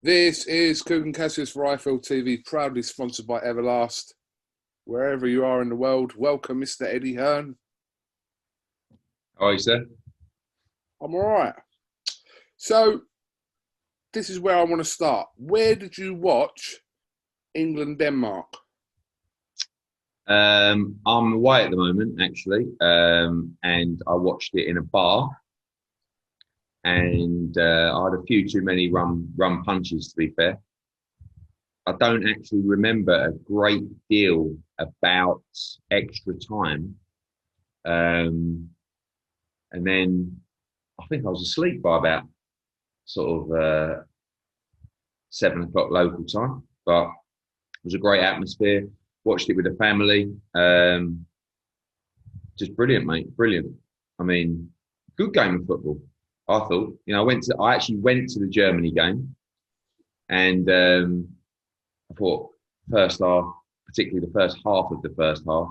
This is KUGAN CASSIUS for iField TV, proudly sponsored by Everlast. Wherever you are in the world, welcome, Mr. Eddie Hearn. How are you, sir? I'm all right. So, this is where I want to start. Where did you watch England-Denmark? I'm away at the moment, actually, and I watched it in a bar, and I had a few too many rum punches, to be fair. I don't actually remember a great deal about extra time, and then I think I was asleep by about sort of 7 o'clock local time, but it was a great atmosphere. Watched it with the family. Just brilliant, mate. Brilliant. I mean, good game of football. I thought. I actually went to the Germany game, and I thought first half, particularly the first half of the first half,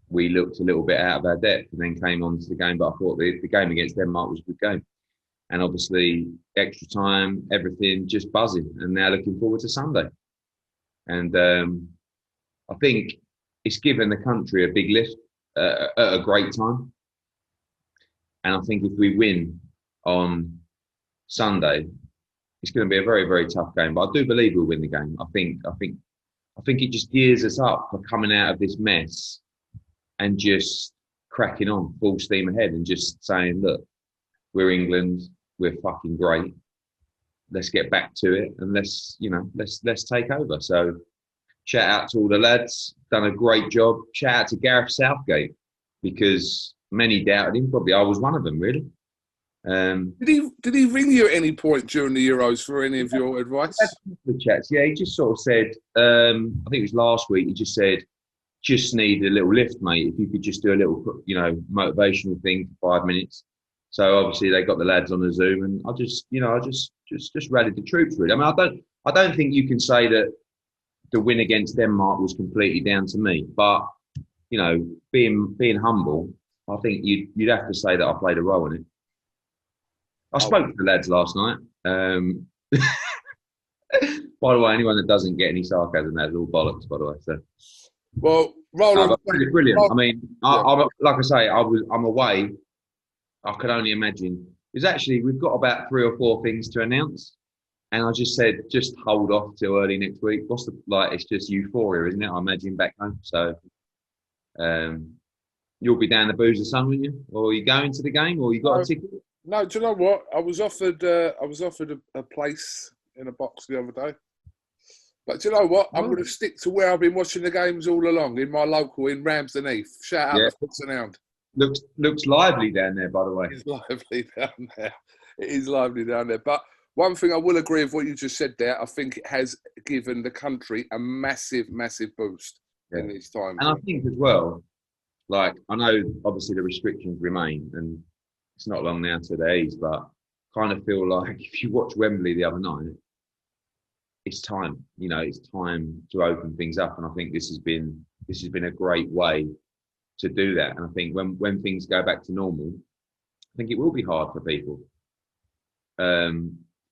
we looked a little bit out of our depth, and then came on to the game. But I thought the game against Denmark was a good game, and obviously extra time, everything just buzzing, and now looking forward to Sunday. And I think it's given the country a big lift at a great time. And I think if we win on Sunday, it's going to be a very, very tough game. But I do believe we'll win the game. I think it just gears us up for coming out of this mess and just cracking on full steam ahead and just saying, look, we're England, we're fucking great. Let's get back to it and let's take over. So shout out to all the lads, done a great job. Shout out to Gareth Southgate, because many doubted him. Probably I was one of them, really. Did he ring you at any point during the Euros for any of your advice? The chats, yeah, he just sort of said, I think it was last week, he just said, just need a little lift, mate. If you could just do a little, motivational thing for 5 minutes. So obviously they got the lads on the Zoom, and I just rallied the troops, really. I mean, I don't think you can say that the win against Denmark was completely down to me, but being humble, I think you'd have to say that I played a role in it. I spoke to the lads last night. By the way, anyone that doesn't get any sarcasm, that's all bollocks. By the way, so well, Roland, brilliant. I mean, like I say, I'm away. I could only imagine. It's actually we've got about 3 or 4 things to announce. And I just said, just hold off till early next week. It's just euphoria, isn't it? I imagine back home. So you'll be down the Boozer Sun, won't you? Or are you going to the game, or you got a ticket? No, do you know what? I was offered a place in a box the other day. But do you know what? I'm going to stick to where I've been watching the games all along, in my local, in Ramsden Heath. Shout out to Fox and Hound. Looks lively down there, by the way. It's lively down there. It is lively down there. But one thing I will agree with what you just said there, I think it has given the country a massive, massive boost in these times. And I think as well, like, I know obviously the restrictions remain, and it's not long now to the ease, but kind of feel like if you watch Wembley the other night, it's time. It's time to open things up, and I think this has been a great way to do that. And I think when things go back to normal, I think it will be hard for people.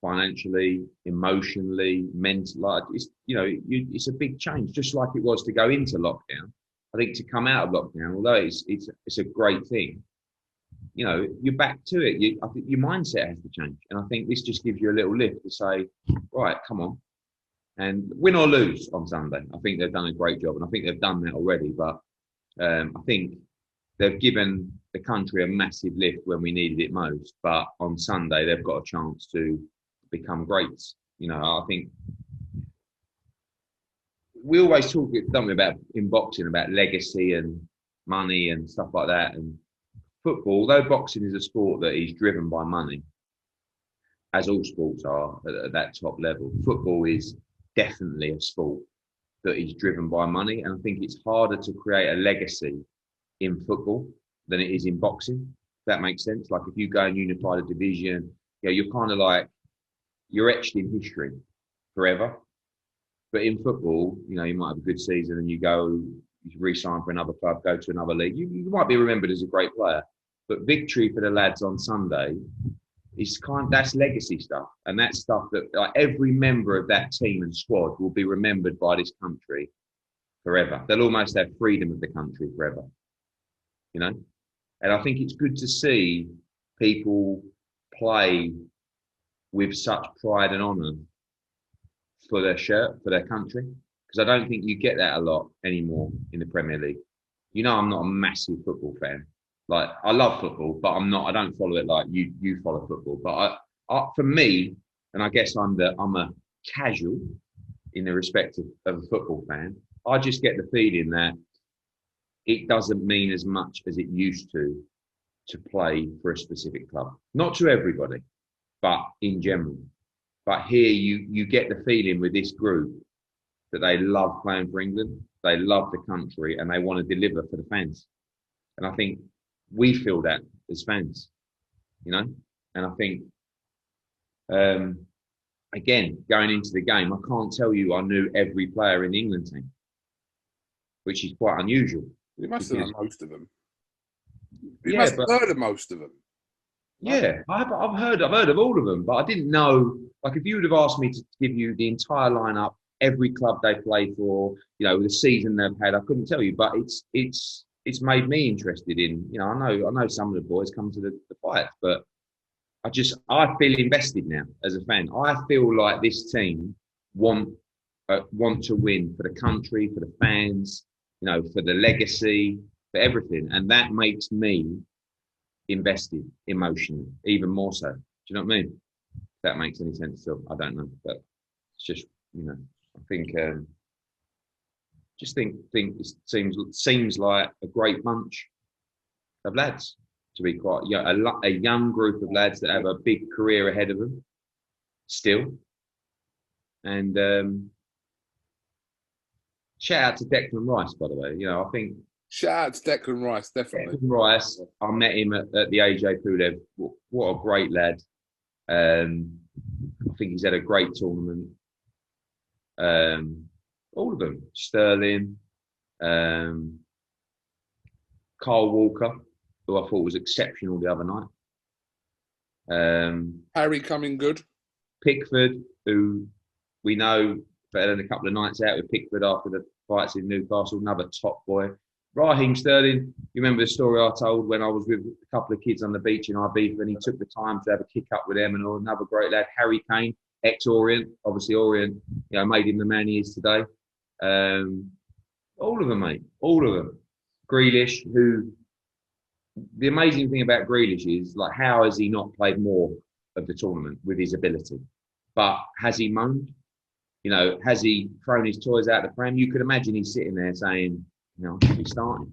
Financially, emotionally, mentally, it's a big change, just like it was to go into lockdown. I think to come out of lockdown, although it's a great thing, you're back to it. I think your mindset has to change, and I think this just gives you a little lift to say, right, come on, and win or lose on Sunday. I think they've done a great job, and I think they've done that already. But I think they've given the country a massive lift when we needed it most. But on Sunday, they've got a chance to become greats. I think we always talk, don't we, about in boxing about legacy and money and stuff like that. And football, although boxing is a sport that is driven by money, as all sports are at that top level, football is definitely a sport that is driven by money. And I think it's harder to create a legacy in football than it is in boxing. If that makes sense. Like if you go and unify the division, you're kind of like, you're etched in history forever. But in football, you might have a good season and you re-sign for another club, go to another league. You might be remembered as a great player. But victory for the lads on Sunday that's legacy stuff, and that's stuff that like every member of that team and squad will be remembered by this country forever. They'll almost have freedom of the country forever, you know. And I think it's good to see people play with such pride and honour for their shirt, for their country, because I don't think you get that a lot anymore in the Premier League. You know, I'm not a massive football fan. Like, I love football, but I don't follow it like you follow football. But for me, and I guess I'm a casual in the respect of a football fan, I just get the feeling that it doesn't mean as much as it used to play for a specific club. Not to everybody, but in general. But here you get the feeling with this group that they love playing for England, they love the country, and they want to deliver for the fans. And I think we feel that as fans, you know. And I think, again, going into the game, I can't tell you I knew every player in the England team, which is quite unusual. You must have known most of them. You must have heard of most of them. Yeah, I've heard of all of them, but I didn't know. Like, if you would have asked me to give you the entire lineup, every club they play for, you know, the season they've had, I couldn't tell you. But it's made me interested in, you know, I know some of the boys come to the fight, but I feel invested now as a fan. I feel like this team want to win for the country, for the fans, you know, for the legacy, for everything, and that makes me invested emotionally, even more so. Do you know what I mean? If that makes any sense still, I don't know, but it's just, you know, I think it seems like a great bunch of lads, to be quite a young group of lads that have a big career ahead of them still. And shout out to Declan Rice, by the way. You know, I think shout out to Declan Rice, definitely. Declan Rice, I met him at the AJ Pulev. What a great lad. I think he's had a great tournament. All of them. Sterling, Carl Walker, who I thought was exceptional the other night. Harry coming good. Pickford, who we know had a couple of nights out with Pickford after the fights in Newcastle, another top boy. Raheem Sterling, you remember the story I told when I was with a couple of kids on the beach in Ibiza and he took the time to have a kick up with them, and another great lad, Harry Kane, ex-Orient, obviously Orient, you know, made him the man he is today. All of them, mate, all of them. Grealish, who, the amazing thing about Grealish is, like, how has he not played more of the tournament with his ability? But has he moaned? You know, has he thrown his toys out the pram? You could imagine he's sitting there saying, you know, I should be starting.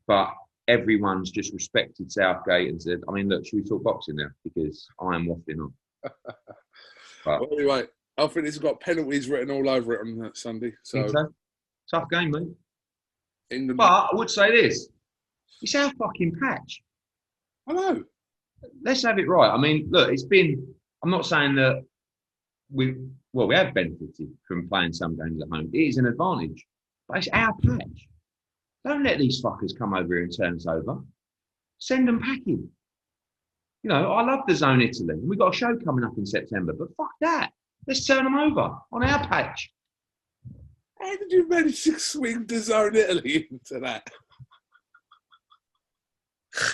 But everyone's just respected Southgate and said, I mean, look, should we talk boxing now? Because I am waffling on. Well, anyway, I think it's got penalties written all over it on that Sunday. So tough game, mate. England. But I would say this: it's our fucking patch. I know. Let's have it right. I mean, look, it's been. I'm not saying that we have benefited from playing some games at home. It is an advantage, but it's our patch. Don't let these fuckers come over here and turn us over. Send them packing. You know, I love the Zone Italy. We've got a show coming up in September, but fuck that. Let's turn them over on our patch. How did you manage to swing the Zone Italy into that?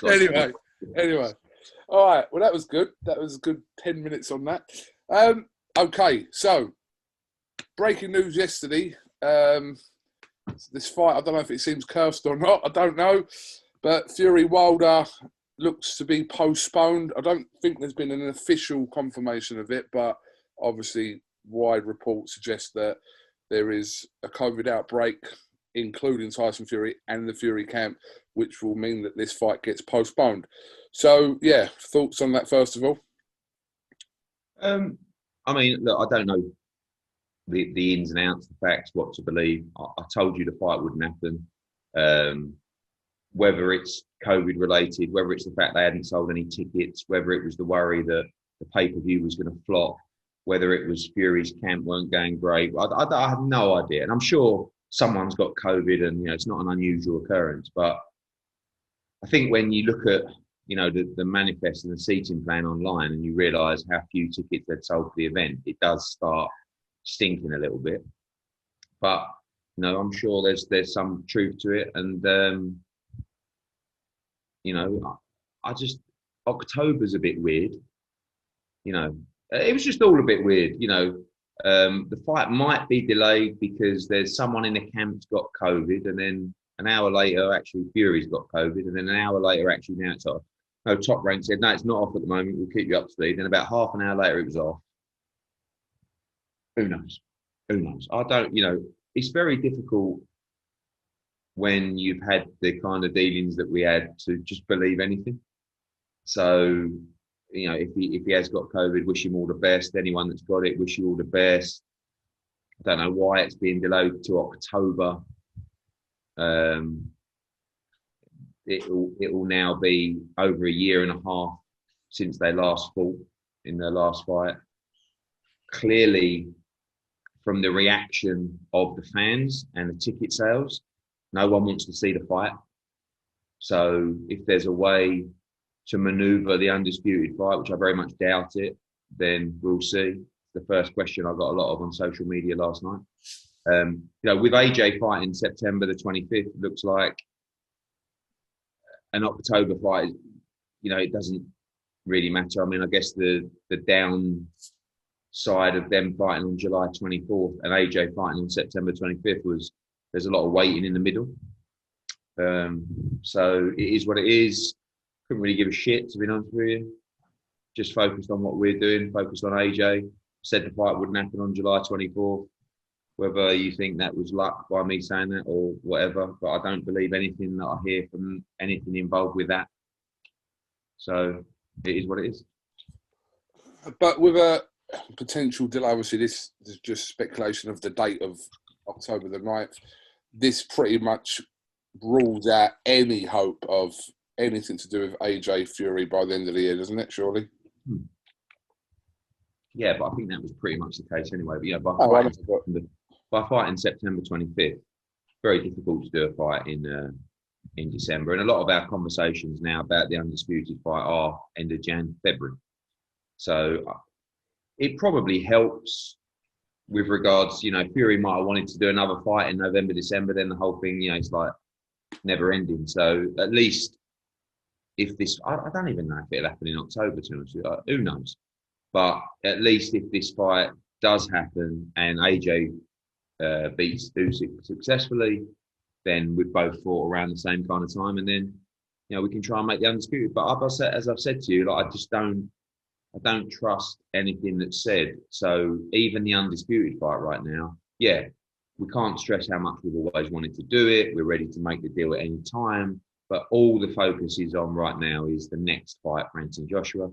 Anyway. All right. Well, that was good. That was a good 10 minutes on that. Okay. So, breaking news yesterday. This fight, I don't know if it seems cursed or not. I don't know. But Fury Wilder looks to be postponed. I don't think there's been an official confirmation of it, but obviously wide reports suggest that there is a COVID outbreak, including Tyson Fury and the Fury camp, which will mean that this fight gets postponed. So, yeah, thoughts on that first of all? I mean, look, I don't know the ins and outs, the facts, what to believe. I told you the fight wouldn't happen. Whether it's COVID related, whether it's the fact they hadn't sold any tickets, whether it was the worry that the pay-per-view was going to flop, whether it was Fury's camp weren't going great. I have no idea. And I'm sure someone's got COVID and, you know, it's not an unusual occurrence. But I think when you look at you know, the manifest and the seating plan online, and you realise how few tickets they'd sold for the event, it does start stinking a little bit. But you know, I'm sure there's some truth to it, and you know, I just October's a bit weird. You know, it was just all a bit weird. You know, the fight might be delayed because there's someone in the camp's got COVID, and then an hour later, actually Fury's got COVID, and then an hour later, actually now it's off. No, Top Rank said no, it's not off at the moment. We'll keep you up to speed. Then about half an hour later, it was off. Who knows? Who knows? I don't. You know, it's very difficult when you've had the kind of dealings that we had to just believe anything. So, you know, if he has got COVID, wish him all the best. Anyone that's got it, wish you all the best. I don't know why it's being delayed to October. It will now be over a year and a half since they last fought in their last fight. Clearly, from the reaction of the fans and the ticket sales, no one wants to see the fight. So if there's a way to manoeuvre the undisputed fight, which I very much doubt it, then we'll see. The first question I got a lot of on social media last night. You know, with AJ fighting September the 25th, looks like an October fight. You know, it doesn't really matter. I mean, I guess the downside of them fighting on July 24th and AJ fighting on September 25th was there's a lot of waiting in the middle. So it is what it is. Couldn't really give a shit, to be honest with you. Just focused on what we're doing, focused on AJ. Said the fight wouldn't happen on July 24th. Whether you think that was luck by me saying that or whatever, but I don't believe anything that I hear from anything involved with that. So it is what it is. But with a potential delay, obviously this is just speculation of the date of October the 9th. This pretty much rules out any hope of anything to do with AJ Fury by the end of the year, doesn't it, surely? Yeah, but I think that was pretty much the case anyway. But yeah, by fighting September 25th, very difficult to do a fight in December. And a lot of our conversations now about the undisputed fight are end of February. So it probably helps with regards, you know, Fury might have wanted to do another fight in November, December, then the whole thing, you know, it's like never ending. So at least if this, I don't even know if it'll happen in October, to be honest with you. Who knows? But at least if this fight does happen and AJ beats Usyk successfully, then we've both fought around the same kind of time, and then, you know, we can try and make the undisputed. But as I've said to you, like, I don't trust anything that's said. So even the undisputed fight right now, yeah, we can't stress how much we've always wanted to do it. We're ready to make the deal at any time. But all the focus is on right now is the next fight for Anthony Joshua,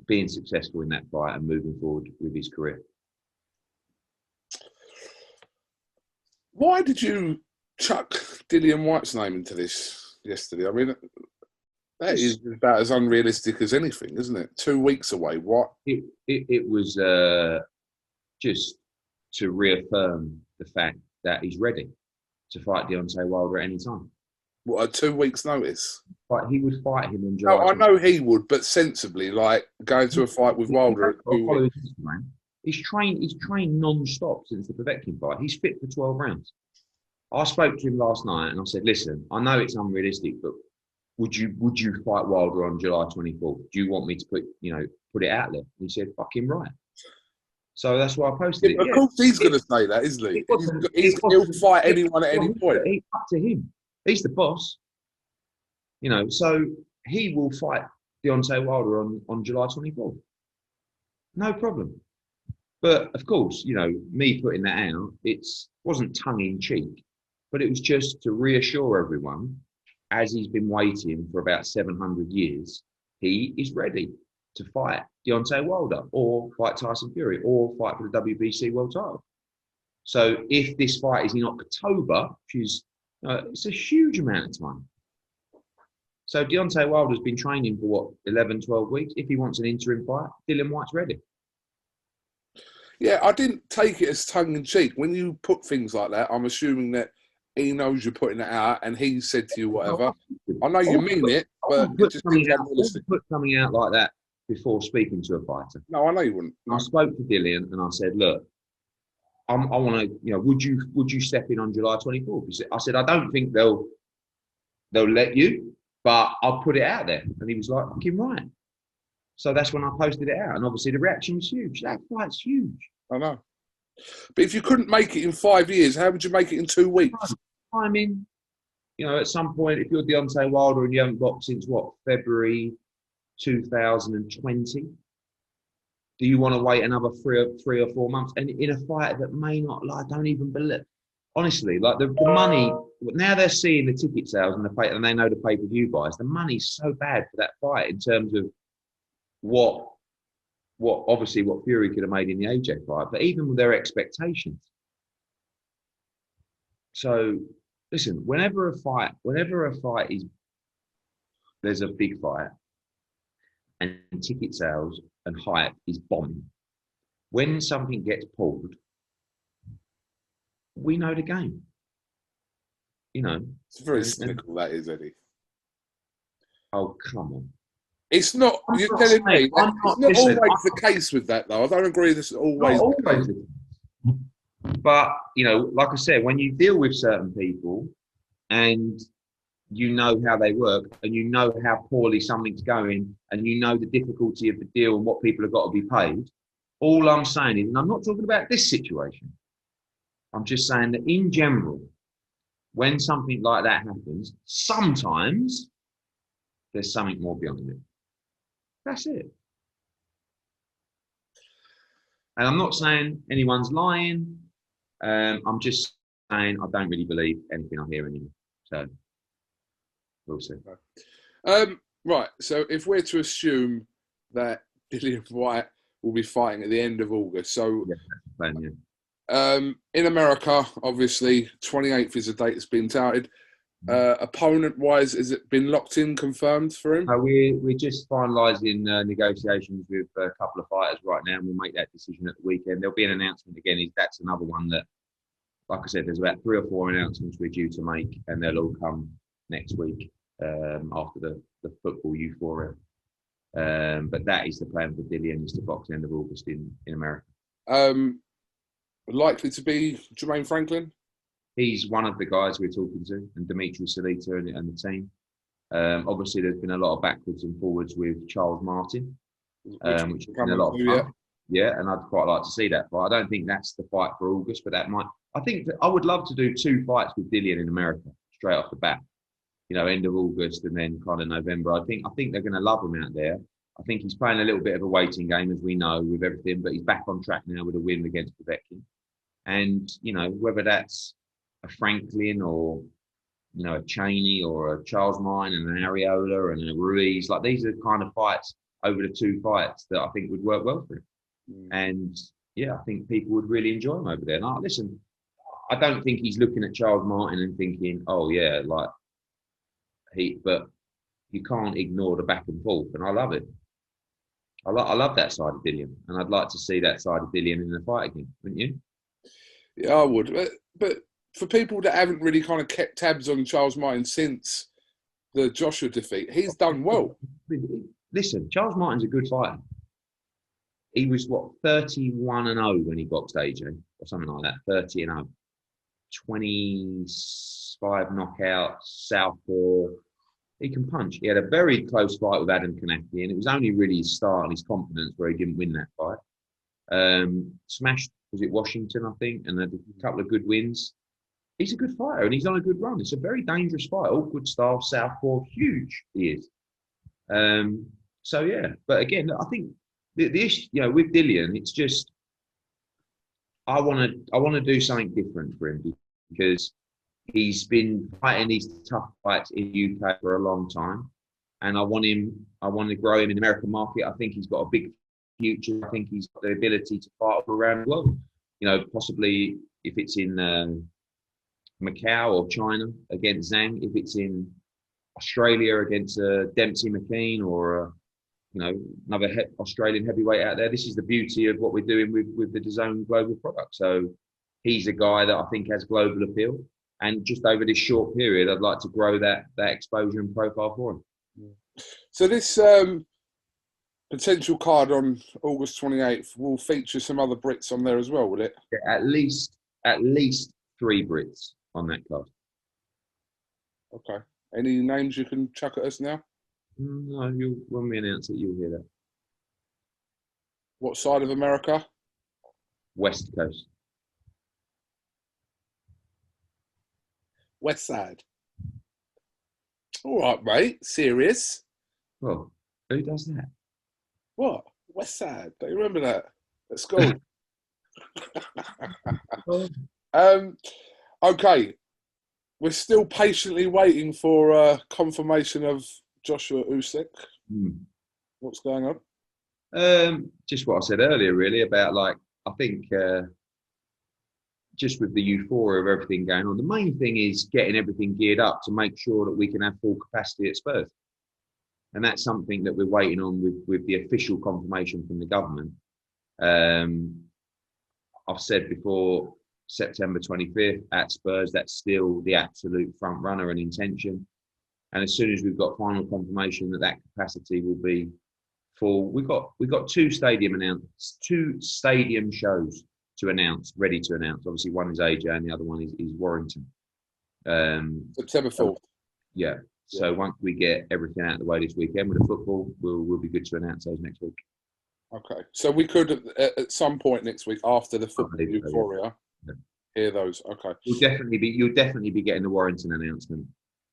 being successful in that fight and moving forward with his career. Why did you chuck Dillian Whyte's name into this yesterday? I mean, that is about as unrealistic as anything, isn't it? 2 weeks away. What? It was just to reaffirm the fact that he's ready to fight Deontay Wilder at any time. What, at 2 weeks' notice? But he would fight him on July. No, I know he would, but sensibly, like going to a fight with Wilder. He's trained non-stop since the Povetkin fight. He's fit for 12 rounds. I spoke to him last night and I said, listen, I know it's unrealistic, but would you fight Wilder on July 24th? Do you want me to put it out there? And he said, fucking right. So that's why I posted it. Of course he's going to say that, isn't he? He'll fight anyone at any point. It's up to him. He's the boss. You know, so he will fight Deontay Wilder on July 24th. No problem. But of course, you know, me putting that out, wasn't tongue-in-cheek, but it was just to reassure everyone, as he's been waiting for about 700 years, he is ready to fight Deontay Wilder or fight Tyson Fury or fight for the WBC world title. So if this fight is in October, which is it's a huge amount of time. So Deontay Wilder's been training for 11, 12 weeks. If he wants an interim fight, Dillian Whyte's ready. Yeah, I didn't take it as tongue-in-cheek. When you put things like that, I'm assuming that he knows you're putting it out and he said to you whatever. I know you mean it, but it just seems I unrealistic. wouldn't put something out like that before speaking to a fighter. No, I know you wouldn't. I spoke to Dillian and I said, look, I want to, would you step in on July 24th? I said, I don't think they'll let you, but I'll put it out there. And he was like, fucking right. So that's when I posted it out. And obviously the reaction was huge. That fight's huge. I know. But if you couldn't make it in 5 years, how would you make it in 2 weeks? I mean, at some point, if you're Deontay Wilder and you haven't boxed since February 2020, do you want to wait another three or 4 months? And in a fight that may not, don't even believe. Honestly, the money, now they're seeing the ticket sales and and they know the pay-per-view buys. The money's so bad for that fight in terms of what Fury could have made in the AJ fight, but even with their expectations. So listen, whenever a fight is, there's a big fight and ticket sales and hype is bombing. When something gets pulled, we know the game. It's very cynical, that is, Eddie. Oh, come on. It's not, you're telling me, it's not always the case with that, though. I don't agree this is always the case. But, like I said, when you deal with certain people and you know how they work and you know how poorly something's going and you know the difficulty of the deal and what people have got to be paid, all I'm saying is, and I'm not talking about this situation, I'm just saying that in general, when something like that happens, sometimes there's something more beyond it. That's it. And I'm not saying anyone's lying. I'm just saying I don't really believe anything I hear anymore. So we'll see. Right. So if we're to assume that Dillian Whyte will be fighting at the end of August, so yeah, that's the plan, yeah. In America, obviously, 28th is a date that's been touted. Opponent-wise, has it been locked in, confirmed for him? We're just finalising negotiations with a couple of fighters right now, and we'll make that decision at the weekend. There'll be an announcement again. That's another one that, like I said, there's about 3 or 4 announcements we're due to make, and they'll all come next week after the football euphoria. But that is the plan for Dillian, is to box end of August in America. Likely to be Jermaine Franklin? He's one of the guys we're talking to, and Dimitri Salita and the team. Obviously, there's been a lot of backwards and forwards with Charles Martin, which has been a lot of fun. Yeah, and I'd quite like to see that fight. I don't think that's the fight for August, but that might. I think that I would love to do 2 fights with Dillian in America straight off the bat. End of August and then kind of November. I think they're going to love him out there. I think he's playing a little bit of a waiting game, as we know, with everything, but he's back on track now with a win against Povetkin. And whether that's a Franklin or a Cheney or a Charles Mine and an Areola and a Ruiz, these are the kind of fights over the 2 fights that I think would work well for him. And yeah, I think people would really enjoy him over there. Now, listen, I don't think he's looking at Charles Martin and thinking, oh yeah, but you can't ignore the back and forth, and I love it. I love that side of Dillian, and I'd like to see that side of Dillian in the fight again, wouldn't you? Yeah, I would. But for people that haven't really kind of kept tabs on Charles Martin since the Joshua defeat, he's done well. Listen, Charles Martin's a good fighter. He was 31-0 when he boxed AJ or something like that. 30-0, 25 knockouts, southpaw. He can punch. He had a very close fight with Adam Kanaki, and it was only really his start and his confidence where he didn't win that fight. Smashed, was it Washington, I think, and had a couple of good wins. He's a good fighter, and he's on a good run. It's a very dangerous fight. Awkward style, southpaw, huge he is. So yeah, but again, I think the issue, with Dillian, it's just I want to do something different for him, because he's been fighting these tough fights in the UK for a long time, and I want to grow him in the American market. I think he's got a big future. I think he's got the ability to fight all around the world. Possibly if it's in Macau or China against Zhang, if it's in Australia against Dempsey McKean or another Australian heavyweight out there. This is the beauty of what we're doing with the DAZN global product. So he's a guy that I think has global appeal. And just over this short period, I'd like to grow that exposure and profile for him. So this potential card on August 28th will feature some other Brits on there as well, will it? Yeah, at least 3 Brits on that card. Okay. Any names you can chuck at us now? No, when we announce it, you'll hear that. What side of America? West Coast. West side. All right, mate. Serious? Well, who does that? What? West side. Don't you remember that at school? Okay. We're still patiently waiting for confirmation of Joshua Usyk. What's going on? Just what I said earlier, really, about like, I think just with the euphoria of everything going on, the main thing is getting everything geared up to make sure that we can have full capacity at Spurs. And that's something that we're waiting on with the official confirmation from the government. I've said before, September 25th at Spurs, that's still the absolute front runner and intention. And as soon as we've got final confirmation that that capacity will be full, we've got 2 stadium shows to announce, ready to announce. Obviously, one is AJ and the other one is Warrington. September 4th. Yeah. So once we get everything out of the way this weekend with the football, we'll be good to announce those next week. Okay. So we could at some point next week after the football euphoria. Yeah. Hear those. Okay. You'll definitely be getting the Warrington announcement,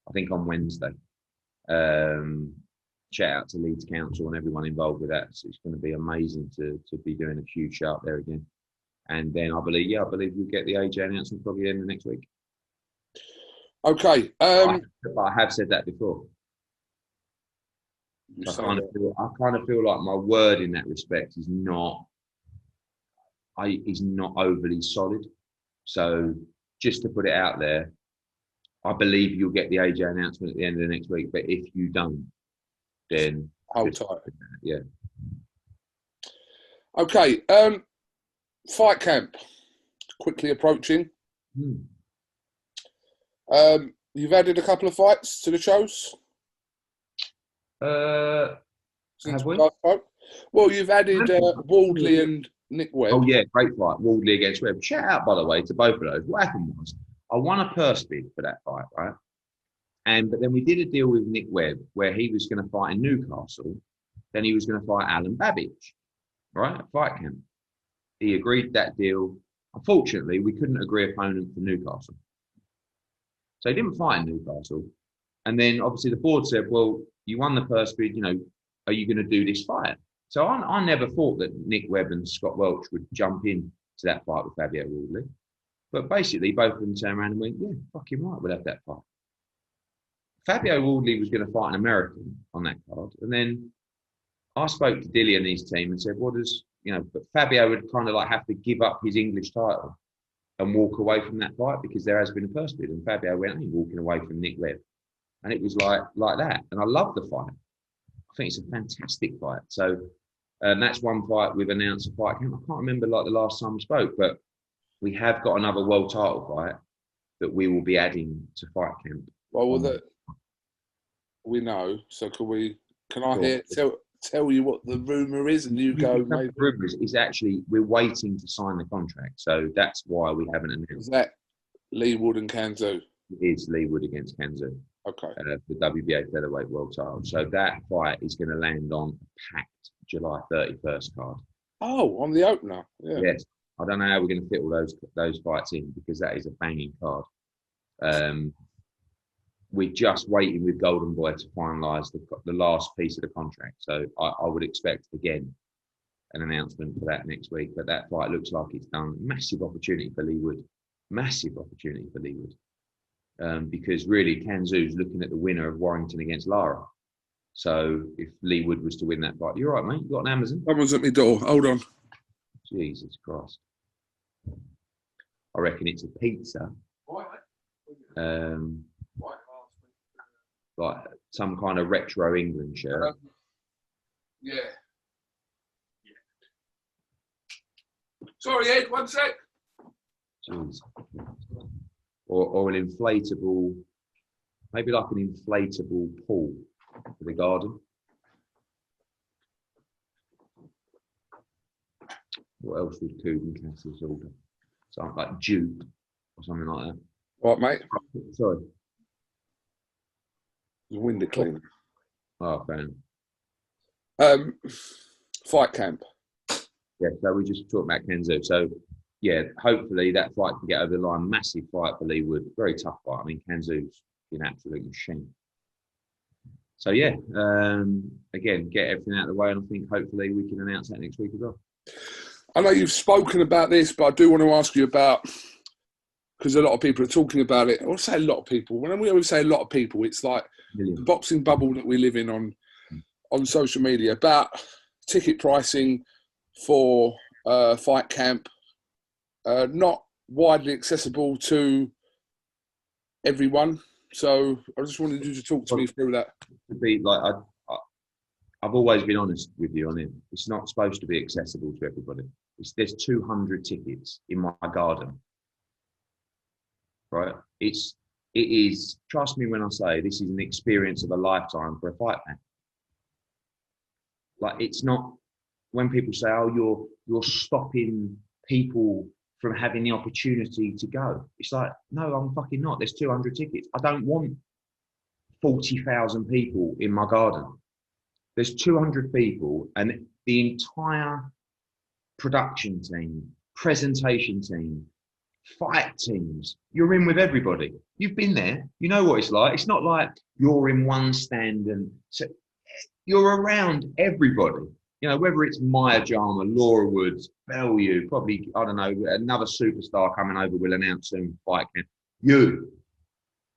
I think, on Wednesday. Shout out to Leeds Council and everyone involved with that. So it's going to be amazing to be doing a huge show up there again. And then I believe you'll get the AJ announcement probably the end of next week. Okay. But I have said that before. I kind of feel like my word in that respect is not overly solid. So just to put it out there, I believe you'll get the AJ announcement at the end of the next week. But if you don't, then hold tight. Yeah. Okay. Fight camp quickly approaching. You've added a couple of fights to the shows. Since we last spoke. Well, you've added Wardley and Nick Webb. Oh yeah, great fight. Wardley against Webb. Shout out, by the way, to both of those. What happened was I won a purse bid for that fight, right? But then we did a deal with Nick Webb where he was going to fight in Newcastle. Then he was going to fight Alan Babbage, right? At fight camp. He agreed that deal. Unfortunately, we couldn't agree an opponent for Newcastle. So he didn't fight in Newcastle. And then obviously the board said, well, you won the purse bid, are you going to do this fight? So I never thought that Nick Webb and Scott Welch would jump in to that fight with Fabio Wardley. But basically, both of them turned around and went, yeah, fucking right, we'll have that fight. Fabio Wardley was going to fight an American on that card. And then I spoke to Dilly and his team and said, but Fabio would kind of like have to give up his English title and walk away from that fight because there has been a purse bid. And Fabio went, walking away from Nick Webb. And it was like that. And I love the fight. I think it's a fantastic fight. So that's one fight we've announced a fight camp. I can't remember like the last time we spoke, but we have got another world title fight that we will be adding to fight camp. Well, we know. So can I tell you what the rumour is and you go, maybe? The rumour is actually we're waiting to sign the contract. So that's why we haven't announced. Is that Lee Wood and Kanzu? It is Lee Wood against Kanzu. Okay. The WBA featherweight world title. So that fight is going to land on a packed July 31st card. Oh, on the opener. Yeah. Yes. I don't know how we're going to fit all those fights in because that is a banging card. We're just waiting with Golden Boy to finalise the last piece of the contract. So I would expect, again, an announcement for that next week. But that fight looks like it's done. Massive opportunity for Lee Wood. Massive opportunity for Lee Wood. Because really, Kanzu's looking at the winner of Warrington against Lara. So if Lee Wood was to win that fight, you're right, mate. You got an Amazon? Someone's at my door. Hold on. Jesus Christ. I reckon it's a pizza. Like some kind of retro England shirt. Yeah. Sorry, Ed, one sec. Jeez. Or an inflatable, maybe like an inflatable pool. for the Garden. What else would KUGAN CASSIUS order? Something like Duke or something like that. What, mate? Sorry. The window cleaner. Oh, fan. Fight camp. Yeah, so we just talked about Kenzo. So, yeah, hopefully that fight can get over the line. Massive fight for Lee Wood. Very tough fight. I mean, Kenzo's been absolute machine. So, yeah, again, get everything out of the way. And I think hopefully we can announce that next week as well. I know you've spoken about this, but I do want to ask you about, because a lot of people are talking about it. I want to say a lot of people. When we always say a lot of people, it's like the boxing bubble that we live in on social media, about ticket pricing for fight camp, not widely accessible to everyone. So I just wanted you to talk to me through that. To be like, I've always been honest with you on it. It's not supposed to be accessible to everybody. There's 200 tickets in my garden, right? It is. Trust me when I say this is an experience of a lifetime for a fight fan. Like, it's not. When people say, "Oh, you're stopping people from having the opportunity to go," it's like, no, I'm fucking not. There's 200 tickets. I don't want 40,000 people in my garden. There's 200 people, and the entire production team, presentation team, fight teams, you're in with everybody. You've been there. You know what it's like. It's not like you're in one stand and so you're around everybody. You know, whether it's Maya Jama, Laura Woods, Bellew, probably, I don't know, another superstar coming over will announce soon, fight camp.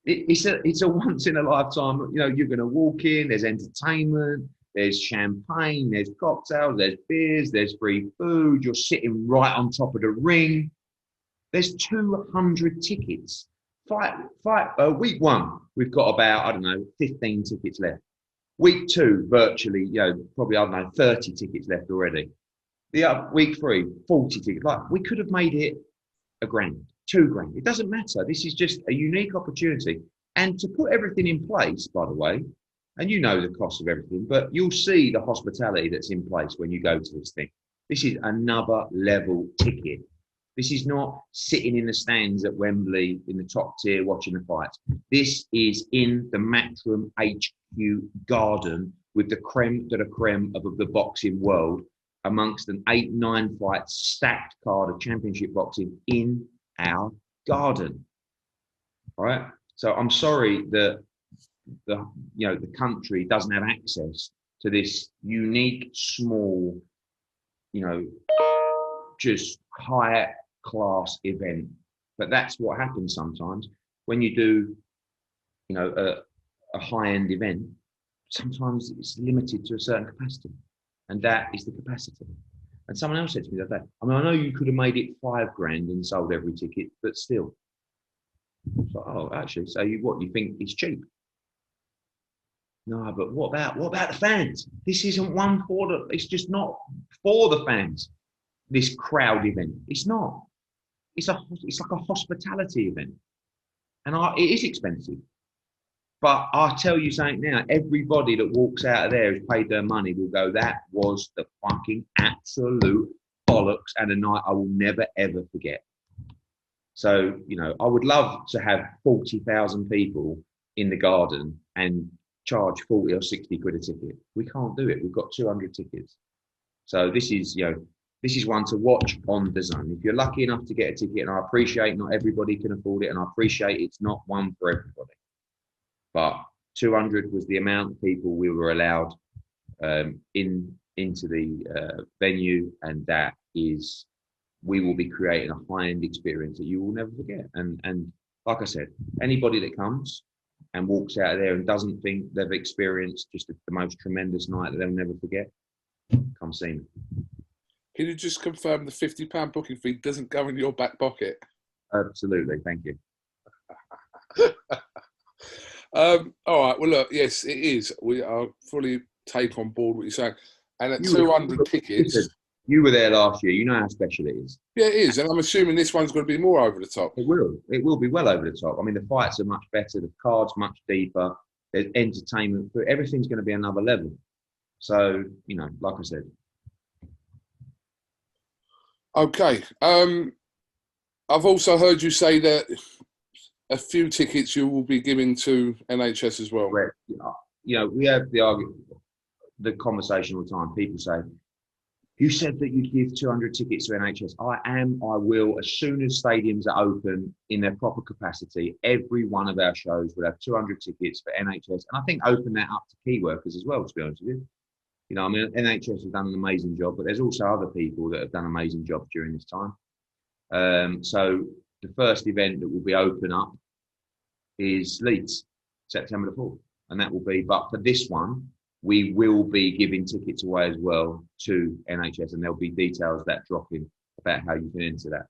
It's a once in a lifetime. You know, you're going to walk in, there's entertainment, there's champagne, there's cocktails, there's beers, there's free food. You're sitting right on top of the ring. There's 200 tickets. Week 1, we've got about, I don't know, 15 tickets left. Week 2, virtually, you know, probably, I don't know, 30 tickets left already. Week 3, 40 tickets. Like, we could have made it $1,000, $2,000. It doesn't matter. This is just a unique opportunity. And to put everything in place, by the way, and you know the cost of everything, but you'll see the hospitality that's in place when you go to this thing. This is another level ticket. This is not sitting in the stands at Wembley in the top tier watching the fights. This is in the Matchroom HQ Garden with the creme de la creme of the boxing world, amongst an 8-9 fight stacked card of championship boxing in our garden. All right. So I'm sorry that the country doesn't have access to this unique, small, just high class event. But that's what happens sometimes when you do, a high end event. Sometimes it's limited to a certain capacity, and that is the capacity. And someone else said to me that day, I mean, I know you could have made it $5,000 and sold every ticket, but still. So, oh, actually, so you think it's cheap? No, but what about the fans? This isn't one for it's just not for the fans. This crowd event, it's not. It's like a hospitality event, and it is expensive. But I'll tell you something now, everybody that walks out of there who's paid their money will go, that was the fucking absolute bollocks and a night I will never, ever forget. So, I would love to have 40,000 people in the garden and charge 40 or 60 quid a ticket. We can't do it. We've got 200 tickets. So this is one to watch on the zone. If you're lucky enough to get a ticket, and I appreciate not everybody can afford it, and I appreciate it's not one for everybody. But 200 was the amount of people we were allowed into the venue, and that is, we will be creating a high-end experience that you will never forget. And like I said, anybody that comes and walks out of there and doesn't think they've experienced just the most tremendous night that they'll never forget, come see me. Can you just confirm the £50 booking fee doesn't go in your back pocket? Absolutely, thank you. All right. Well, look. Yes, it is. We are fully take on board what you're saying. And at 200 tickets, you were there last year. You know how special it is. Yeah, it is. And I'm assuming this one's going to be more over the top. It will. It will be well over the top. I mean, the fights are much better. The card's much deeper. there's entertainment, but everything's going to be another level. So, you know, like I said. Okay. I've also heard you say that a few tickets you will be giving to NHS as well. Where, you know, we have the conversation all the time. People say, you said that you'd give 200 tickets to NHS. I will. As soon as stadiums are open in their proper capacity, every one of our shows will have 200 tickets for NHS. And I think open that up to key workers as well, to be honest with you. You know, I mean, NHS has done an amazing job, but there's also other people that have done amazing jobs during this time. So the first event that will be open up is Leeds, September the 4th. And that will be, but for this one, we will be giving tickets away as well to NHS, and there'll be details that drop in about how you can enter that.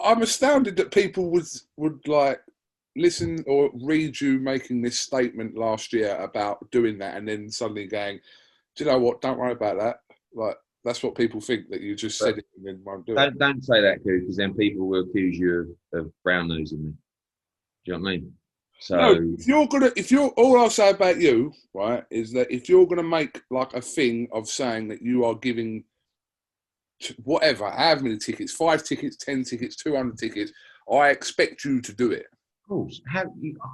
I'm astounded that people would like listen or read you making this statement last year about doing that, and then suddenly going, do you know what? Don't worry about that. Like, that's what people think, that you just said it and then won't do it. Don't say that, because then people will accuse you of brown nosing me. Do you know what I mean? So no, if you're all I'll say about you, right, is that if you're gonna make like a thing of saying that you are giving whatever, however many tickets, 5 tickets, 10 tickets, 200 tickets, I expect you to do it. Of course, I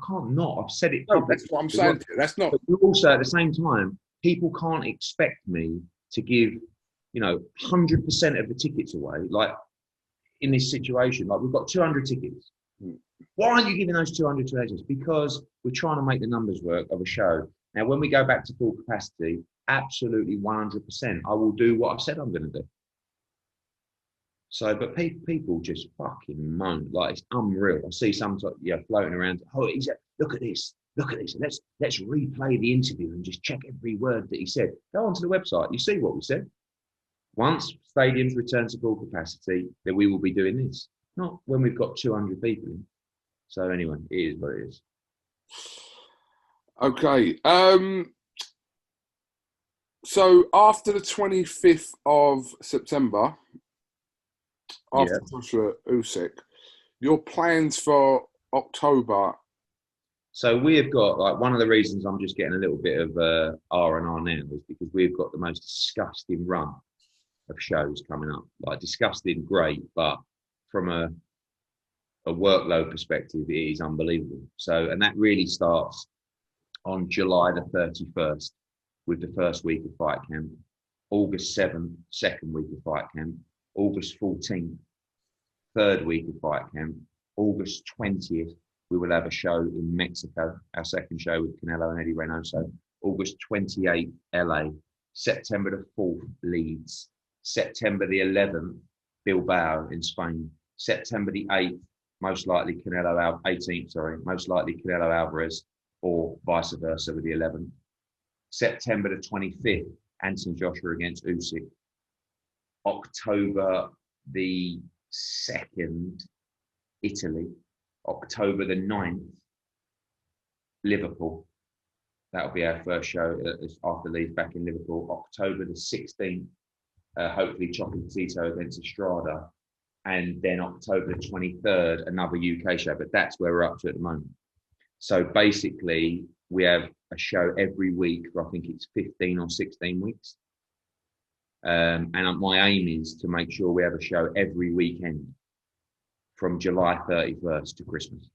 can't not. I've said it. No, that's what I'm saying. That's not. But also, at the same time, people can't expect me to give, you know, 100% of the tickets away. Like in this situation, like we've got 200 tickets. Why aren't you giving those 200 to agents? Because we're trying to make the numbers work of a show. Now, when we go back to full capacity, absolutely 100%, I will do what I've said I'm going to do. So, but people just fucking moan, like it's unreal. I see some floating around. Oh, look at this. Let's replay the interview and just check every word that he said. Go onto the website. You see what we said. Once stadiums return to full capacity, then we will be doing this. Not when we've got 200 people in. So anyway, it is what it is. Okay. So after the 25th of September, after Aj-Usyk, your plans for October? So we have got, like, one of the reasons I'm just getting a little bit of R&R now is because we've got the most disgusting run of shows coming up. Like, disgusting, great, but from a workload perspective, it is unbelievable. So, and that really starts on July the 31st with the first week of Fight Camp, August 7th, second week of Fight Camp, August 14th, third week of Fight Camp, August 20th, we will have a show in Mexico, our second show with Canelo and Eddie Reynoso, August 28th, LA, September the 4th, Leeds, September the 11th, Bilbao in Spain, September the 8th, most likely Canelo 18th, most likely Canelo Alvarez, or vice versa with the 11th. September the 25th, Anthony Joshua against Usyk. October the 2nd, Italy. October the 9th, Liverpool. That'll be our first show after Leeds back in Liverpool. October the 16th, hopefully Chocolatito against Estrada. And then October the 23rd, another UK show, but that's where we're up to at the moment. So basically, we have a show every week for, I think it's 15 or 16 weeks. And my aim is to make sure we have a show every weekend from July 31st to Christmas.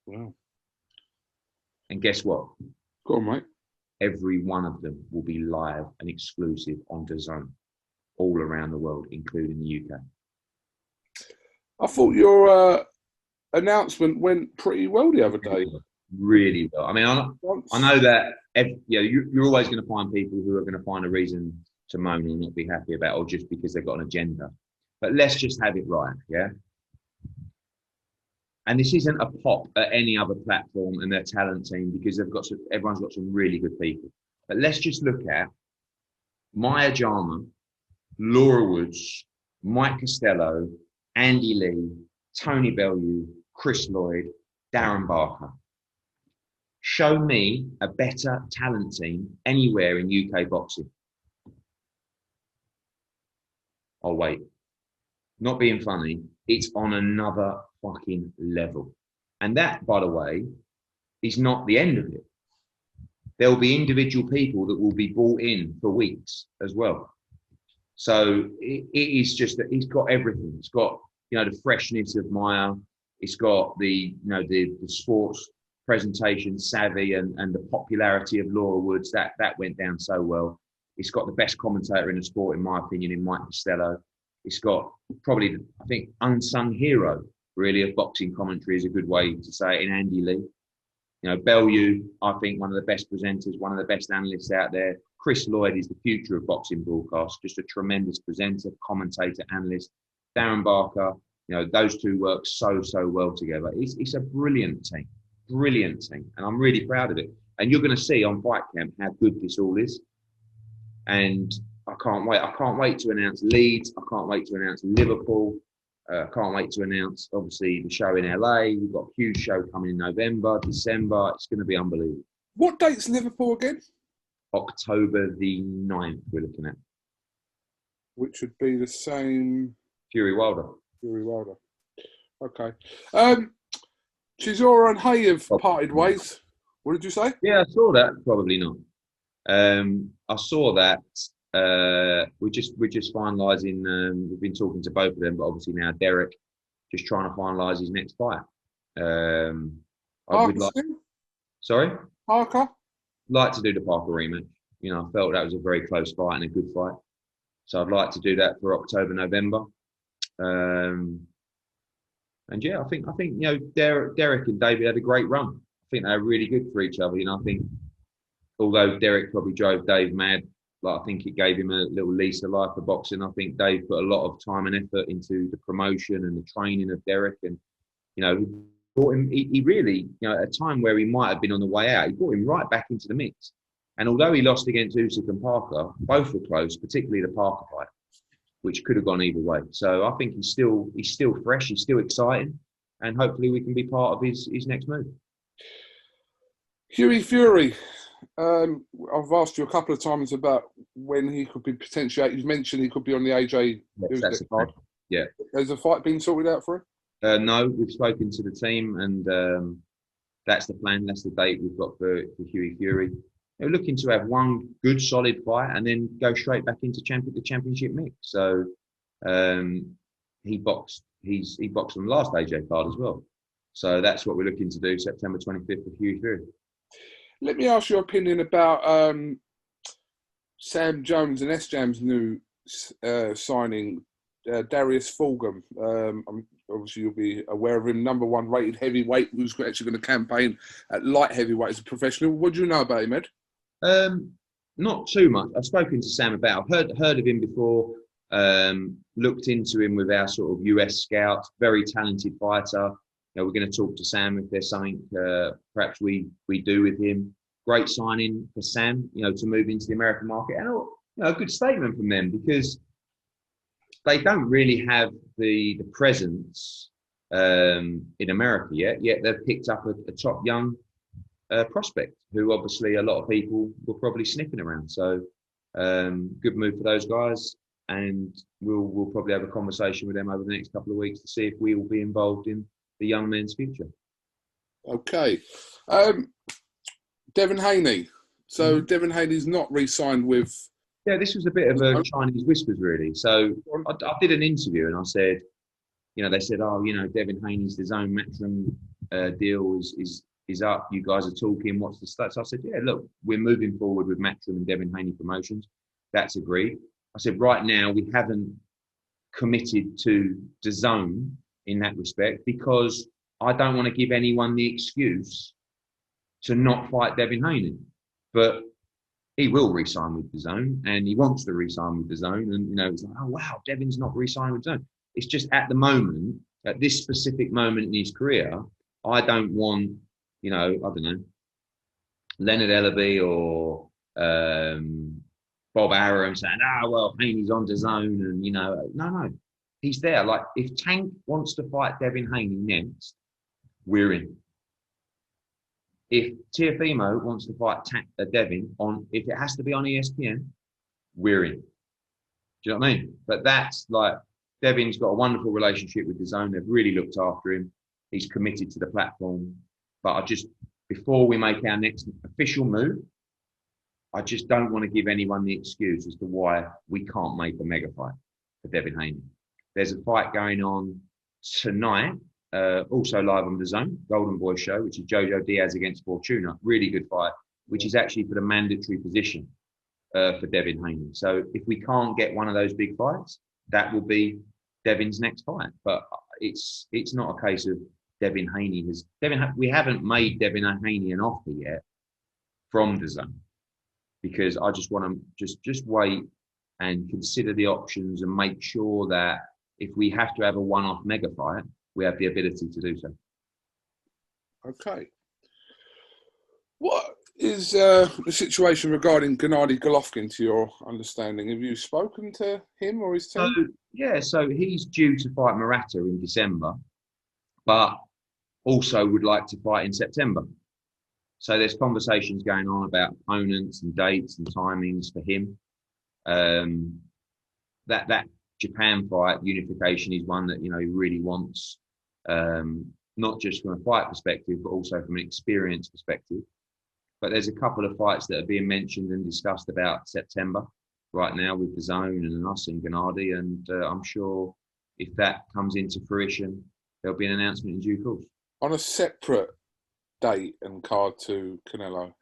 Wow. And guess what? Go on, mate. Every one of them will be live and exclusive on DAZN all around the world, including the UK. I thought your announcement went pretty well the other day. Really well. I mean, I know that you're always going to find people who are going to find a reason to moan and not be happy about, or just because they've got an agenda. But let's just have it right, yeah? And this isn't a pop at any other platform and their talent team, because everyone's got some really good people. But let's just look at Maya Jama, Laura Woods, Mike Costello, Andy Lee, Tony Bellew, Chris Lloyd, Darren Barker. Show me a better talent team anywhere in UK boxing. Oh, wait. Not being funny, it's on another fucking level. And that, by the way, is not the end of it. there'll be individual people that will be brought in for weeks as well. So it is just that it's got everything. It's got, you know, the freshness of Maya. It's got the, you know, the sports presentation savvy and the popularity of Laura Woods. That went down so well. It's got the best commentator in the sport, in my opinion, in Mike Costello. It's got probably, I think, unsung hero, really, of boxing commentary is a good way to say it, in Andy Lee. You know, Bellew, I think, one of the best presenters, one of the best analysts out there. Chris Lloyd is the future of boxing broadcast, just a tremendous presenter, commentator, analyst. Darren Barker, you know, those two work so well together. It's a brilliant team, and I'm really proud of it. And you're going to see on Fight Camp how good this all is. And I can't wait. I can't wait to announce Leeds. I can't wait to announce Liverpool. I can't wait to announce, obviously, the show in LA. We've got a huge show coming in November, December. It's going to be unbelievable. What date's Liverpool again? October the 9th, we're looking at. Which would be the same... Fury Wilder. Okay. Chisora and Hay have parted ways. What did you say? Yeah, I saw that. Probably not. I saw that. We're just finalising. We've been talking to both of them, but obviously now Derek just trying to finalise his next fight. I would like. Sorry, Parker. Like to do the Parker rematch. You know, I felt that was a very close fight and a good fight, so I'd like to do that for October, November. And yeah, I think you know Derek and David had a great run. I think they were really good for each other. You know, I think although Derek probably drove Dave mad. Like, I think it gave him a little lease of life for boxing. I think Dave put a lot of time and effort into the promotion and the training of Derek. And, you know, brought him, he really, you know, at a time where he might have been on the way out, he brought him right back into the mix. And although he lost against Usyk and Parker, both were close, particularly the Parker fight, which could have gone either way. So I think he's still fresh, he's still exciting. And hopefully we can be part of his next move. Hughie Fury. I've asked you a couple of times about when he could be potentially. You've mentioned he could be on the Aj-Usyk card. Yeah. Has a fight been sorted out for him? No, we've spoken to the team, and that's the plan. That's the date we've got for Hughie Fury. They're looking to have one good, solid fight, and then go straight back into the championship mix. So he boxed. He boxed on the last AJ card as well. So that's what we're looking to do. September 25th for Hughie Fury. Let me ask your opinion about Sam Jones and S-Jam's new signing, Darius Fulgham. Obviously, you'll be aware of him, #1 rated heavyweight, who's actually going to campaign at light heavyweight as a professional. What do you know about him, Ed? Not too much. I've spoken to Sam about. I've heard of him before. Looked into him with our sort of US scouts. Very talented fighter. You know, we're going to talk to Sam if there's something perhaps we do with him. Great signing for Sam, you know, to move into the American market, and you know, a good statement from them because they don't really have the presence in America yet. Yet they've picked up a top young prospect who obviously a lot of people were probably sniffing around. So good move for those guys, and we'll probably have a conversation with them over the next couple of weeks to see if we will be involved in the young man's future. Okay. Devin Haney. So Devin Haney's not re-signed with... Yeah, this was a bit of a Chinese whispers, really. So I did an interview and I said, you know, they said, oh, you know, Devin Haney's his own Matchroom deal is up. You guys are talking. What's the stats? I said, yeah, look, we're moving forward with Matchroom and Devin Haney Promotions. That's agreed. I said, right now, we haven't committed to DAZN in that respect, because I don't want to give anyone the excuse to not fight Devin Haney. But he will re-sign with DAZN, and he wants to re-sign with DAZN. And, you know, it's like, oh, wow, Devin's not re-signing with DAZN. It's just at the moment, at this specific moment in his career, I don't want, you know, I don't know, Leonard Ellaby or Bob Arum saying, well, Haney's on DAZN, and, you know, no. He's there. Like, if Tank wants to fight Devin Haney next, we're in. If Teofimo wants to fight Devin if it has to be on ESPN, we're in. Do you know what I mean? But that's like, Devin's got a wonderful relationship with DAZN. They've really looked after him. He's committed to the platform. But before we make our next official move, I just don't want to give anyone the excuse as to why we can't make a mega fight for Devin Haney. There's a fight going on tonight, also live on the Zone, Golden Boy show, which is Jojo Diaz against Fortuna. Really good fight, which is actually for the mandatory position for Devin Haney. So if we can't get one of those big fights, that will be Devin's next fight. But it's not a case of Devin Haney we haven't made Devin Haney an offer yet from the Zone, because I just want to just wait and consider the options and make sure that if we have to have a one-off mega fight, we have the ability to do so. Okay. What is the situation regarding Gennady Golovkin, to your understanding? Have you spoken to him or his team? So he's due to fight Murata in December, but also would like to fight in September. So there's conversations going on about opponents and dates and timings for him. That Japan fight, unification, is one that, he really wants, not just from a fight perspective, but also from an experience perspective. But there's a couple of fights that are being mentioned and discussed about September right now with the Zone and us and Gennady, and I'm sure if that comes into fruition, there'll be an announcement in due course. On a separate date and card to Canelo?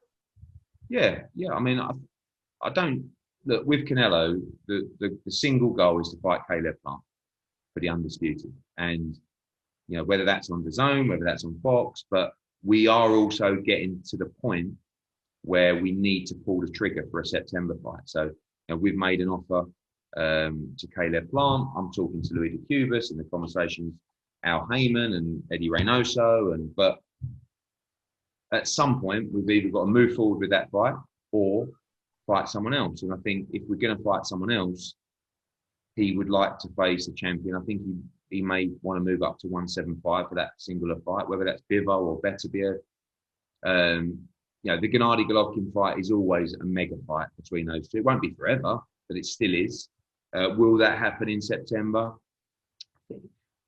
Yeah. I mean, I don't look with Canelo. The single goal is to fight Caleb Plant for the undisputed, and whether that's on the Zone, whether that's on Fox, but we are also getting to the point where we need to pull the trigger for a September fight. So we've made an offer to Caleb Plant. I'm talking to Louis de Cubas, and the conversations Al Heyman and Eddie Reynoso, but at some point we've either got to move forward with that fight or fight someone else. And I think if we're going to fight someone else, he would like to face a champion. I think he may want to move up to 175 for that singular fight, whether that's Bivol or Beterbiev. The Gennady Golovkin fight is always a mega fight between those two. It won't be forever, but it still is. Will that happen in September?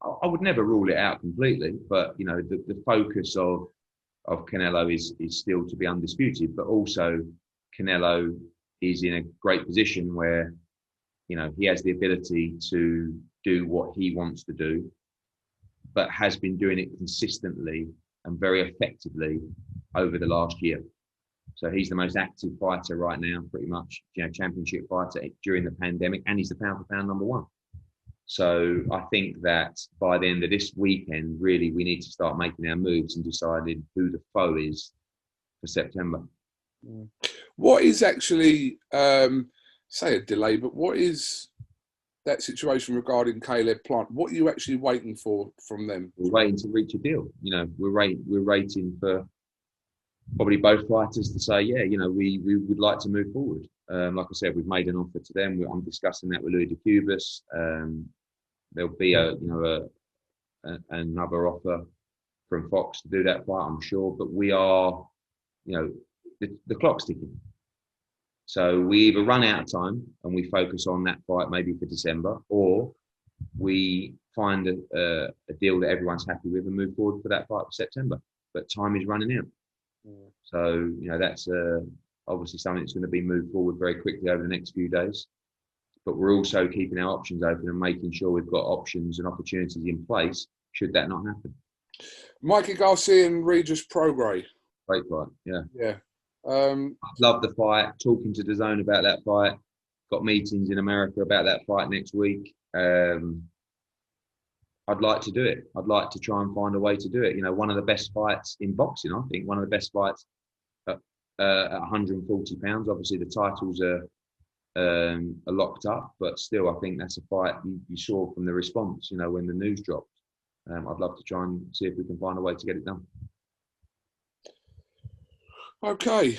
I would never rule it out completely, but the focus of Canelo is still to be undisputed, but also Canelo is in a great position where he has the ability to do what he wants to do, but has been doing it consistently and very effectively over the last year. So he's the most active fighter right now, pretty much, championship fighter during the pandemic, and he's the pound for pound number one. So I think that by the end of this weekend, really, we need to start making our moves and deciding who the foe is for September. What is actually, say a delay, but what is that situation regarding Caleb Plant? What are you actually waiting for from them? We're waiting to reach a deal. We're waiting for probably both fighters to say, we would like to move forward. Like I said, we've made an offer to them. I'm discussing that with Louis de Cubas. There'll be another offer from Fox to do that fight, I'm sure. But we are, the clock's ticking. So we either run out of time and we focus on that fight maybe for December, or we find a deal that everyone's happy with and move forward for that fight for September. But time is running out. So, that's obviously something that's going to be moved forward very quickly over the next few days. But we're also keeping our options open and making sure we've got options and opportunities in place should that not happen. Mikey Garcia and Regis Prograis. Great fight, yeah. Yeah. I love the fight. Talking to DAZN about that fight. Got meetings in America about that fight next week. I'd like to do it. I'd like to try and find a way to do it. One of the best fights in boxing, I think. One of the best fights at 140 pounds. Obviously, the titles are locked up, but still, I think that's a fight you saw from the response, when the news dropped. I'd love to try and see if we can find a way to get it done. Okay.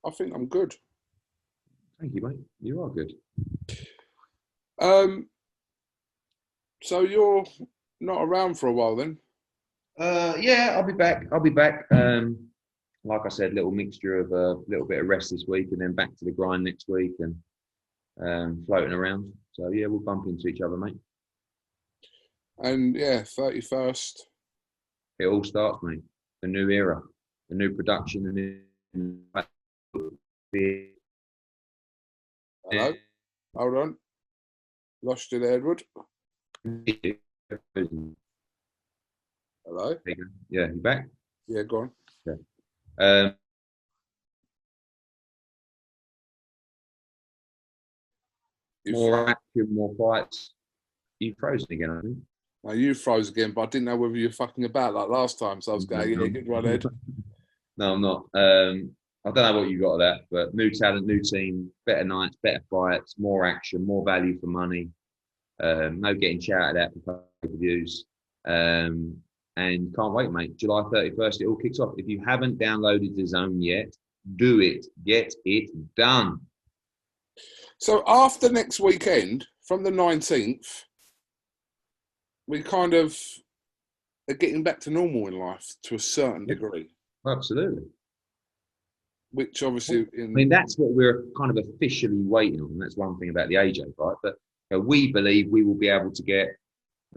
I think I'm good. Thank you, mate. You are good. So you're not around for a while then? Yeah, I'll be back. Like I said, little mixture of a little bit of rest this week and then back to the grind next week and floating around. So yeah, we'll bump into each other, mate. And yeah, 31st. It all starts, mate. The new era. the new production, and Hello? Hold on. Lost you there, Edward. Hello? Yeah, you back? Yeah, go on. Yeah. More action, more fights. You frozen again, I think. No, you froze again, but I didn't know whether you were fucking about like last time, so I was going, yeah, good one, Ed. No, I'm not. I don't know what you got of that, but new talent, new team, better nights, better fights, more action, more value for money. No getting shouted at for pay-per-views. And can't wait, mate. July 31st, it all kicks off. If you haven't downloaded the Zone yet, do it. Get it done. So after next weekend, from the 19th, we kind of are getting back to normal in life to a certain degree. Absolutely. Which obviously... I mean, that's what we're kind of officially waiting on. That's one thing about the AJ fight. But we believe we will be able to get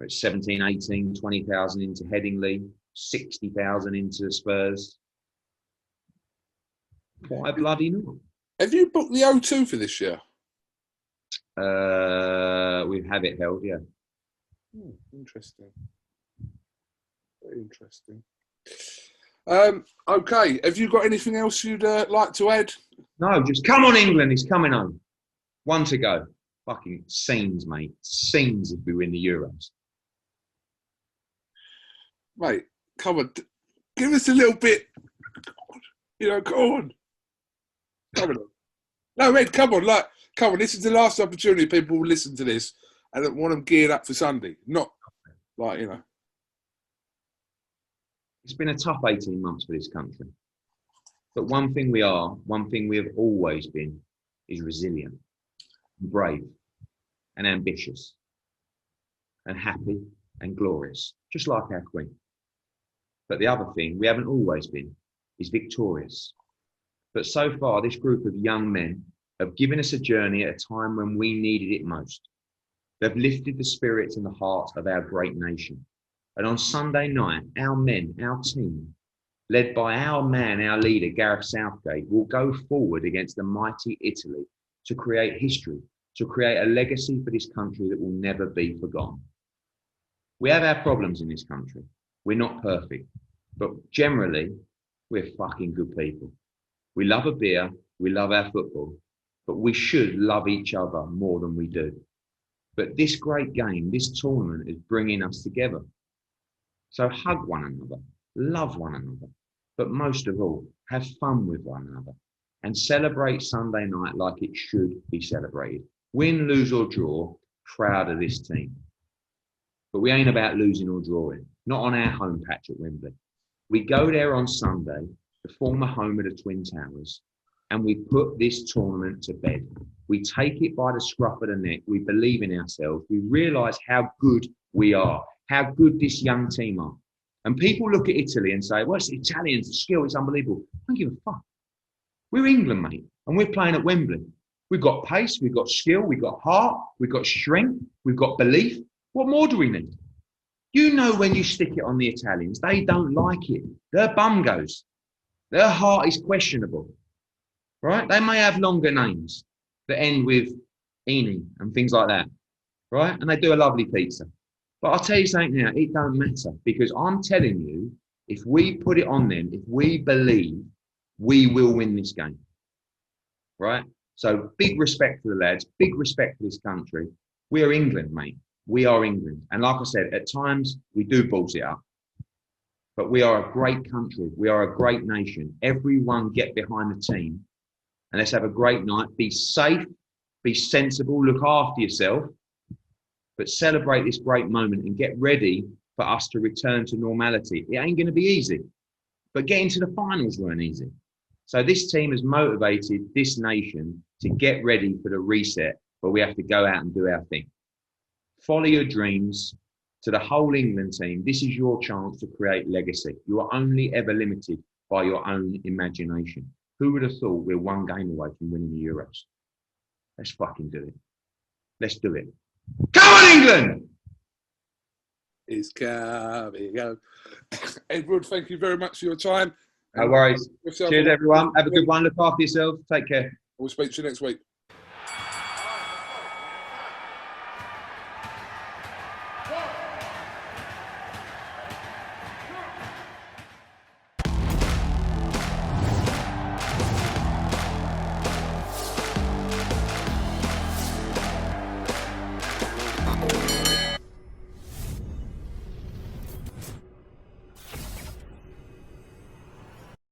17, 18, 20,000 into Headingley, 60,000 into Spurs. Why bloody not? Have you booked the O2 for this year? We have it held, yeah. Interesting. Very interesting. Okay, have you got anything else you'd like to add? No, just come on, England. He's coming home. One to go. Fucking scenes, mate. Scenes if we win the Euros. Mate, come on. Give us a little bit. You know, go on. Come on. No, Ed, come on. Come on. This is the last opportunity people will listen to this and want them geared up for Sunday. Not like, you know. It's been a tough 18 months for this country. But one thing we have always been, is resilient, and brave, and ambitious, and happy, and glorious, just like our Queen. But the other thing we haven't always been is victorious. But so far, this group of young men have given us a journey at a time when we needed it most. They've lifted the spirits and the heart of our great nation. And on Sunday night, our men, our team, led by our man, our leader, Gareth Southgate, will go forward against the mighty Italy to create history, to create a legacy for this country that will never be forgotten. We have our problems in this country. We're not perfect, but generally, we're fucking good people. We love a beer, we love our football, but we should love each other more than we do. But this great game, this tournament is bringing us together. So hug one another, love one another, but most of all, have fun with one another and celebrate Sunday night like it should be celebrated. Win, lose or draw, proud of this team. But we ain't about losing or drawing, not on our home patch at Wembley. We go there on Sunday, the former home of the Twin Towers, and we put this tournament to bed. We take it by the scruff of the neck. We believe in ourselves. We realise how good we are, how good this young team are. And people look at Italy and say, well, it's the Italians, the skill, it's unbelievable. I don't give a fuck. We're England, mate, and we're playing at Wembley. We've got pace, we've got skill, we've got heart, we've got strength, we've got belief. What more do we need? You know when you stick it on the Italians, they don't like it. Their bum goes. Their heart is questionable, right? They may have longer names that end with Ini and things like that, right? And they do a lovely pizza. But I'll tell you something now, it don't matter because I'm telling you, if we put it on them, if we believe, we will win this game, right? So big respect for the lads, big respect for this country. We are England, mate. We are England. And like I said, at times we do balls it up. But we are a great country. We are a great nation. Everyone get behind the team and let's have a great night. Be safe, be sensible, look after yourself, but celebrate this great moment and get ready for us to return to normality. It ain't going to be easy, but getting to the finals weren't easy. So this team has motivated this nation to get ready for the reset, but we have to go out and do our thing. Follow your dreams. To the whole England team, this is your chance to create legacy. You are only ever limited by your own imagination. Who would have thought we're one game away from winning the Euros? Let's fucking do it. Let's do it. Come on, England! It's coming. Edward, thank you very much for your time. No worries. Yourself Cheers, a- everyone. Have a good one. Look after yourselves. Take care. We'll speak to you next week.